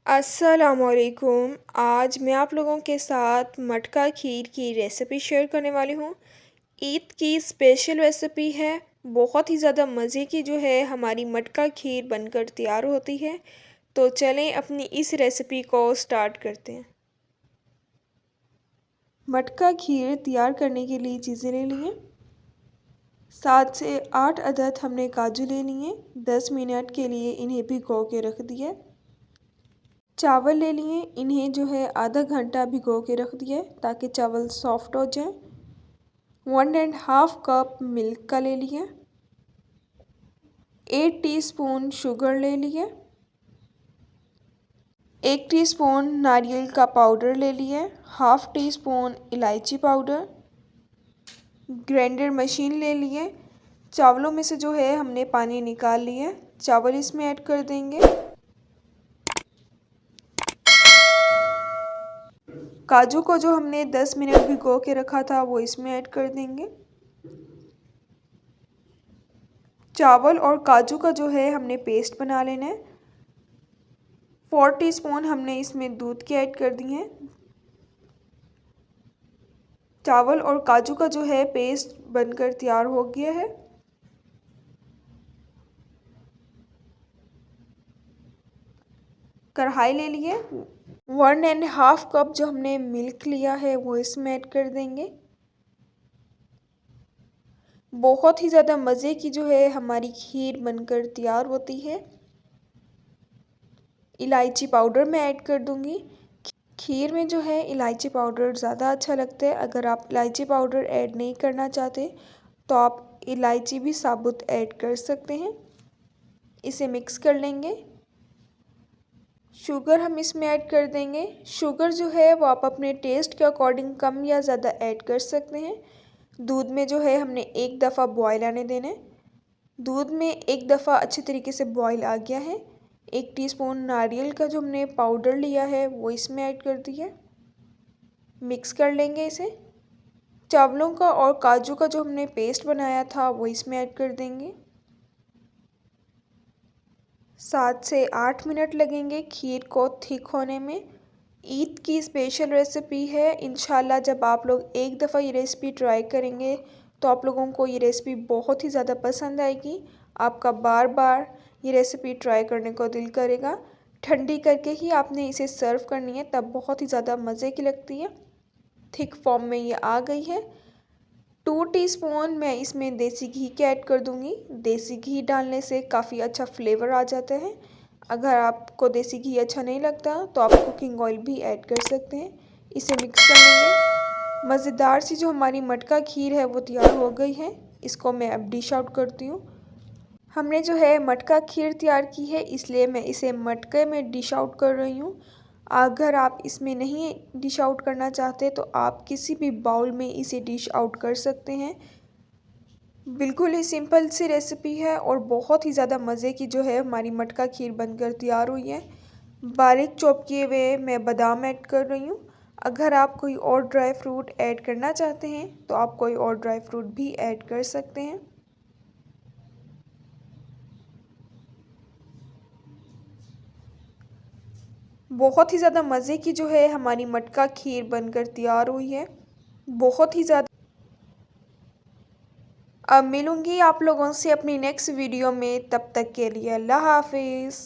अस्सलामुअलैकुम। आज मैं आप लोगों के साथ मटका खीर की रेसिपी शेयर करने वाली हूँ। ईद की स्पेशल रेसिपी है। बहुत ही ज़्यादा मज़े की जो है हमारी मटका खीर बनकर तैयार होती है। तो चलें अपनी इस रेसिपी को स्टार्ट करते हैं। मटका खीर तैयार करने के लिए चीज़ें ले लिए। 7 से 8 अदद हमने काजू ले लिए। 10 मिनट के लिए इन्हें भिगो के रख दिए। चावल ले लिए, इन्हें जो है आधा घंटा भिगो के रख दिए ताकि चावल सॉफ्ट हो जाए। 1.5 कप मिल्क का ले लिए। 8 टीस्पून शुगर ले लिए। 1 टीस्पून नारियल का पाउडर ले लिए। हाफ टी स्पून इलायची पाउडर। ग्राइंडर मशीन ले लिए। चावलों में से जो है हमने पानी निकाल लिया। चावल इसमें ऐड कर देंगे। काजू को जो हमने 10 मिनट भिगो के रखा था वो इसमें ऐड कर देंगे। चावल और काजू का जो है हमने पेस्ट बना लेना है। 4 टीस्पून हमने इसमें दूध के ऐड कर दिए हैं। चावल और काजू का जो है पेस्ट बनकर तैयार हो गया है। कढ़ाई ले लिए। 1.5 कप जो हमने मिल्क लिया है वो इसमें ऐड कर देंगे। बहुत ही ज़्यादा मज़े की जो है हमारी खीर बनकर तैयार होती है। इलायची पाउडर मैं ऐड कर दूंगी। खीर में जो है इलायची पाउडर ज़्यादा अच्छा लगता है। अगर आप इलायची पाउडर ऐड नहीं करना चाहते तो आप इलायची भी साबुत ऐड कर सकते हैं। इसे मिक्स कर लेंगे। शुगर हम इसमें ऐड कर देंगे। शुगर जो है वो आप अपने टेस्ट के अकॉर्डिंग कम या ज़्यादा ऐड कर सकते हैं। दूध में जो है हमने एक दफ़ा बॉयल आने देना है। दूध में एक दफ़ा अच्छे तरीके से बॉयल आ गया है। 1 टीस्पून नारियल का जो हमने पाउडर लिया है वो इसमें ऐड कर दिया। मिक्स कर लेंगे इसे। चावलों का और काजू का जो हमने पेस्ट बनाया था वो इसमें ऐड कर देंगे। 7 से 8 मिनट लगेंगे खीर को थिक होने में। ईद की स्पेशल रेसिपी है। इंशाल्लाह जब आप लोग एक दफ़ा ये रेसिपी ट्राई करेंगे तो आप लोगों को ये रेसिपी बहुत ही ज़्यादा पसंद आएगी। आपका बार बार ये रेसिपी ट्राई करने को दिल करेगा। ठंडी करके ही आपने इसे सर्व करनी है, तब बहुत ही ज़्यादा मज़े की लगती है। थिक फॉर्म में ये आ गई है। 2 टीस्पून मैं इसमें देसी घी के ऐड कर दूंगी। देसी घी डालने से काफ़ी अच्छा फ्लेवर आ जाता है। अगर आपको देसी घी अच्छा नहीं लगता तो आप कुकिंग ऑयल भी ऐड कर सकते हैं। इसे मिक्स कर लेंगे। मज़ेदार सी जो हमारी मटका खीर है वो तैयार हो गई है। इसको मैं अब डिश आउट करती हूँ। हमने जो है मटका खीर तैयार की है, इसलिए मैं इसे मटके में डिश आउट कर रही हूँ। अगर आप इसमें नहीं डिश आउट करना चाहते तो आप किसी भी बाउल में इसे डिश आउट कर सकते हैं। बिल्कुल ही सिंपल सी रेसिपी है और बहुत ही ज़्यादा मज़े की जो है हमारी मटका खीर बनकर तैयार हुई है। बारीक चॉप किए हुए मैं बादाम ऐड कर रही हूँ। अगर आप कोई और ड्राई फ्रूट ऐड करना चाहते हैं तो आप कोई और ड्राई फ्रूट भी ऐड कर सकते हैं। बहुत ही ज़्यादा मज़े की जो है हमारी मटका खीर बनकर तैयार हुई है। बहुत ही ज़्यादा। अब मिलूँगी आप लोगों से अपनी नेक्स्ट वीडियो में, तब तक के लिए अल्लाह हाफिज़।